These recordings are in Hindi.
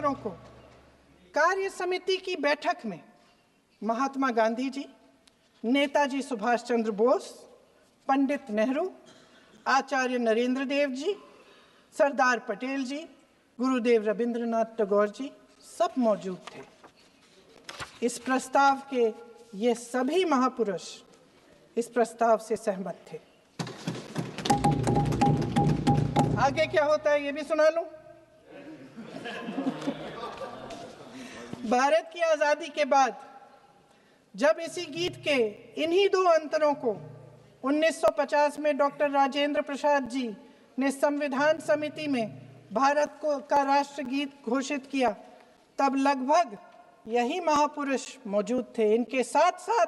अंतरों को कार्य समिति की बैठक में महात्मा गांधी जी, नेताजी सुभाष चंद्र बोस, पंडित नेहरू, आचार्य नरेंद्र देव जी, सरदार पटेल जी, गुरुदेव रविंद्रनाथ टैगोर जी सब मौजूद थे। इस प्रस्ताव के ये सभी महापुरुष इस प्रस्ताव से सहमत थे। आगे क्या होता है ये भी सुना लूं। भारत की आजादी के बाद जब इसी गीत के इन्हीं दो अंतरों को 1950 में डॉक्टर राजेंद्र प्रसाद जी ने संविधान समिति में भारत का राष्ट्रगीत घोषित किया, तब लगभग यही महापुरुष मौजूद थे। इनके साथ साथ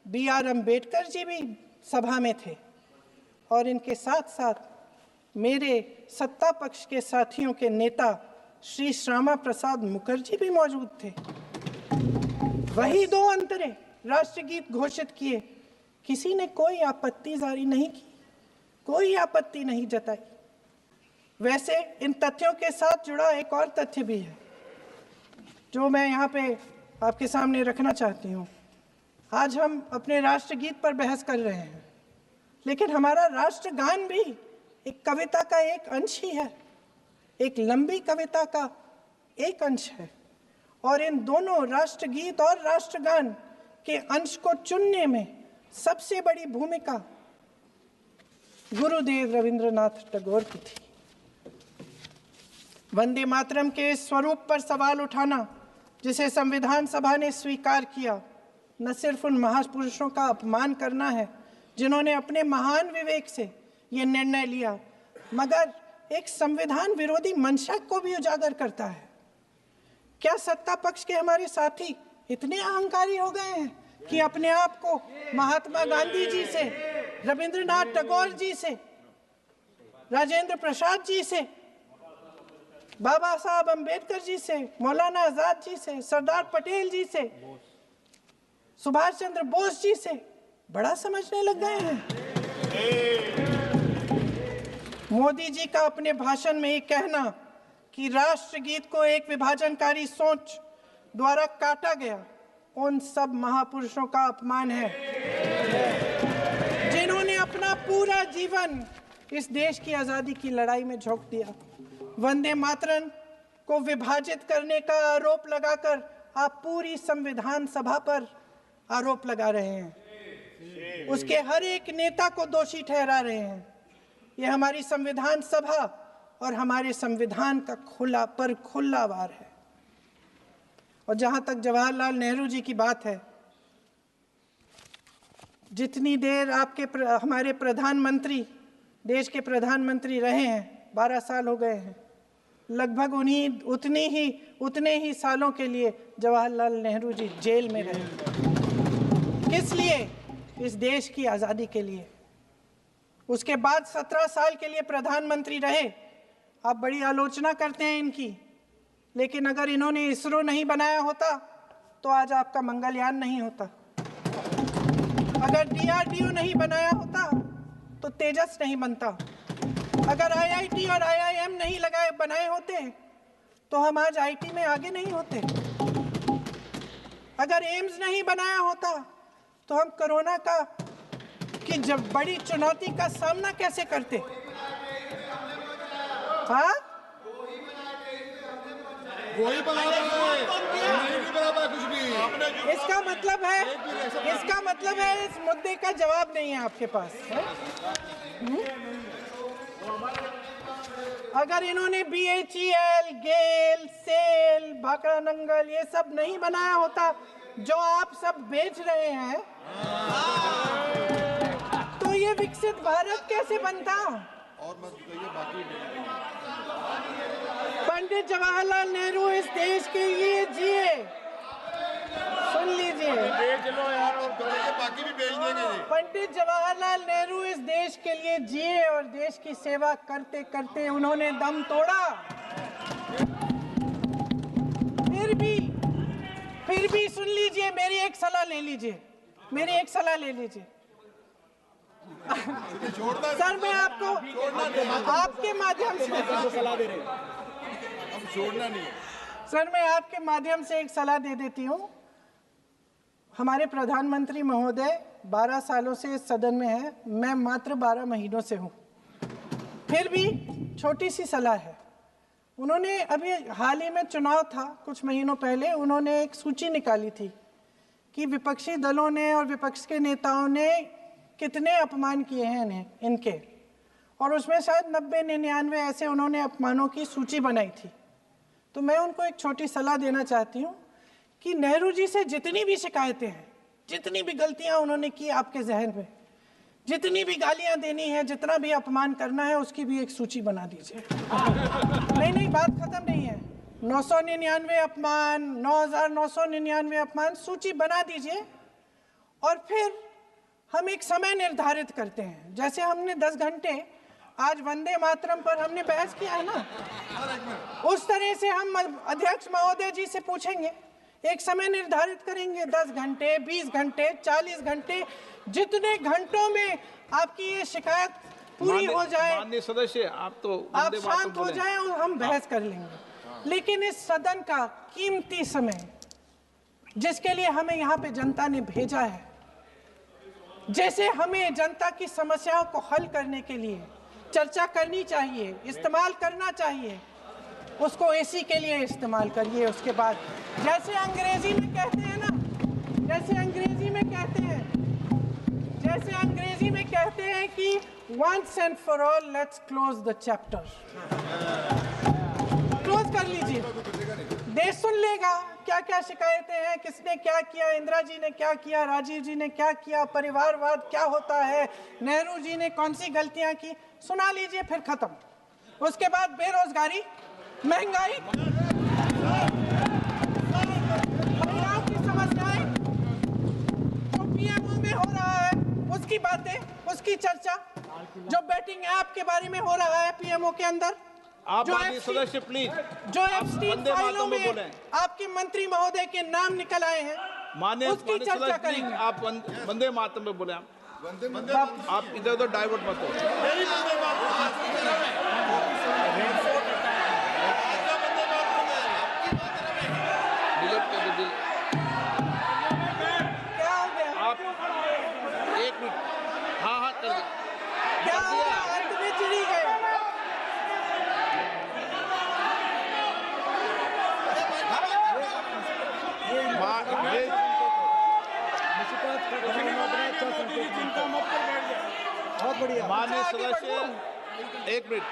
BR अम्बेडकर जी भी सभा में थे और इनके साथ साथ मेरे सत्ता पक्ष के साथियों के नेता श्री श्यामा प्रसाद मुखर्जी भी मौजूद थे। वही दो अंतरे राष्ट्रगीत घोषित किए, किसी ने कोई आपत्ति जारी नहीं की, कोई आपत्ति नहीं जताई। वैसे इन तथ्यों के साथ जुड़ा एक और तथ्य भी है जो मैं यहाँ पे आपके सामने रखना चाहती हूँ। आज हम अपने राष्ट्रगीत पर बहस कर रहे हैं, लेकिन हमारा राष्ट्रगान भी एक कविता का एक अंश ही है, एक लंबी कविता का एक अंश है। और इन दोनों राष्ट्रगीत और राष्ट्रगान के अंश को चुनने में सबसे बड़ी भूमिका गुरुदेव रविंद्रनाथ टैगोर की थी। वंदे मातरम के इस स्वरूप पर सवाल उठाना, जिसे संविधान सभा ने स्वीकार किया, न सिर्फ उन महापुरुषों का अपमान करना है जिन्होंने अपने महान विवेक से ये निर्णय लिया, मगर एक संविधान विरोधी मंशा को भी उजागर करता है। क्या सत्ता पक्ष के हमारे साथी इतने अहंकारी हो गए हैं कि अपने आप को महात्मा गांधी जी से, रविंद्रनाथ टैगोर जी से, राजेंद्र प्रसाद जी से, बाबा साहब अम्बेडकर जी से, मौलाना आजाद जी से, सरदार पटेल जी से, सुभाष चंद्र बोस जी से बड़ा समझने लग गए हैं? मोदी जी का अपने भाषण में ये कहना कि राष्ट्रगीत को एक विभाजनकारी सोच द्वारा काटा गया, उन सब महापुरुषों का अपमान है जिन्होंने अपना पूरा जीवन इस देश की आजादी की लड़ाई में झोंक दिया। वंदे मातरम को विभाजित करने का आरोप लगाकर आप पूरी संविधान सभा पर आरोप लगा रहे हैं, उसके हर एक नेता को दोषी ठहरा रहे हैं। यह हमारी संविधान सभा और हमारे संविधान का खुला वार है। और जहां तक जवाहरलाल नेहरू जी की बात है, जितनी देर हमारे प्रधानमंत्री देश के प्रधानमंत्री रहे हैं, 12 साल हो गए हैं, लगभग उतने ही सालों के लिए जवाहरलाल नेहरू जी जेल में रहे। किस लिए? इस देश की आज़ादी के लिए। उसके बाद 17 साल के लिए प्रधानमंत्री रहे। आप बड़ी आलोचना करते हैं इनकी, लेकिन अगर इन्होंने इसरो नहीं बनाया होता तो आज आपका मंगलयान नहीं होता। अगर DRDO नहीं बनाया होता तो तेजस नहीं बनता। अगर IIT और IIM नहीं बनाए होते तो हम आज IT में आगे नहीं होते। अगर एम्स नहीं बनाया होता तो हम कोरोना की जब बड़ी चुनौती का सामना कैसे करते? हाँ, वही बना कुछ भी। इसका मतलब है इस मुद्दे का जवाब नहीं है आपके पास है? अगर इन्होंने BHEL, गेल, सेल, भाखड़ा नंगल ये सब नहीं बनाया होता जो आप सब बेच रहे हैं, तो ये विकसित भारत कैसे बनता? और मत कहिए बाकी। पंडित जवाहरलाल नेहरू इस देश के लिए जिए। सुन लीजिए, चलो यार, बाकी भी बेच देंगे। पंडित जवाहरलाल नेहरू इस देश के लिए जिए और देश की सेवा करते करते उन्होंने दम तोड़ा। फिर भी सुन लीजिए, मेरी एक सलाह ले लीजिए। सर, मैं आपको आपके माध्यम से सलाह दे रहे हैं, हम छोड़ना नहीं है। सर, मैं आपके माध्यम से एक सलाह दे देती हूँ। हमारे प्रधानमंत्री महोदय 12 सालों से इस सदन में हैं, मैं मात्र 12 महीनों से हूँ। फिर भी छोटी सी सलाह है। उन्होंने अभी हाल ही में चुनाव था, कुछ महीनों पहले उन्होंने एक सूची निकाली थी कि विपक्षी दलों ने और विपक्ष के नेताओं ने कितने अपमान किए हैं इनके, और उसमें शायद 90-99 ऐसे उन्होंने अपमानों की सूची बनाई थी। तो मैं उनको एक छोटी सलाह देना चाहती हूँ कि नेहरू जी से जितनी भी शिकायतें हैं, जितनी भी गलतियाँ उन्होंने की आपके जहन में, जितनी भी गालियाँ देनी है, जितना भी अपमान करना है, उसकी भी एक सूची बना दीजिए। नहीं, बात खत्म नहीं है। 999 अपमान, 9,999 अपमान, सूची बना दीजिए और फिर हम एक समय निर्धारित करते हैं। जैसे हमने 10 घंटे आज वंदे मातरम पर हमने बहस किया है ना, उस तरह से हम अध्यक्ष महोदय जी से पूछेंगे, एक समय निर्धारित करेंगे, 10 घंटे, 20 घंटे, 40 घंटे, जितने घंटों में आपकी ये शिकायत पूरी हो जाए, माननीय सदस्य आप शांत हो जाए और हम बहस कर लेंगे। लेकिन इस सदन का कीमती समय, जिसके लिए हमें यहाँ पे जनता ने भेजा है, जैसे हमें जनता की समस्याओं को हल करने के लिए चर्चा करनी चाहिए, इस्तेमाल करना चाहिए, उसको एसी के लिए इस्तेमाल करिए। उसके बाद जैसे अंग्रेजी में कहते हैं ना, जैसे अंग्रेजी में कहते हैं कि once and for all let's close the chapter, close कर लीजिए। देश सुन लेगा क्या क्या शिकायतें हैं, किसने क्या किया, इंदिरा जी ने क्या किया, राजीव जी ने क्या किया, परिवारवाद क्या होता है, नेहरू जी ने कौन सी गलतियां की, सुना लीजिए, फिर खत्म। उसके बाद बेरोजगारी, महंगाई, महिलाओं की समस्याएं, जो पीएमओ में हो रहा है उसकी बातें, उसकी चर्चा, जो बैटिंग ऐप के बारे में हो रहा है पीएमओ के अंदर, आप माननीय सदस्य प्लीज, जो एप्स्टीन फाइलों में बोले आपके मंत्री महोदय के नाम निकल आए हैं, माननीय उसकी चर्चा करेंगे। आप वंदे मातरम में बोले, आप इधर उधर डाइवर्ट मत हो। क्या हो गया? आप 1 मिनट, हाँ कर दो। क्या हो गया? अंत में चिड़ी गए। माननीय सदस्य 1 मिनट,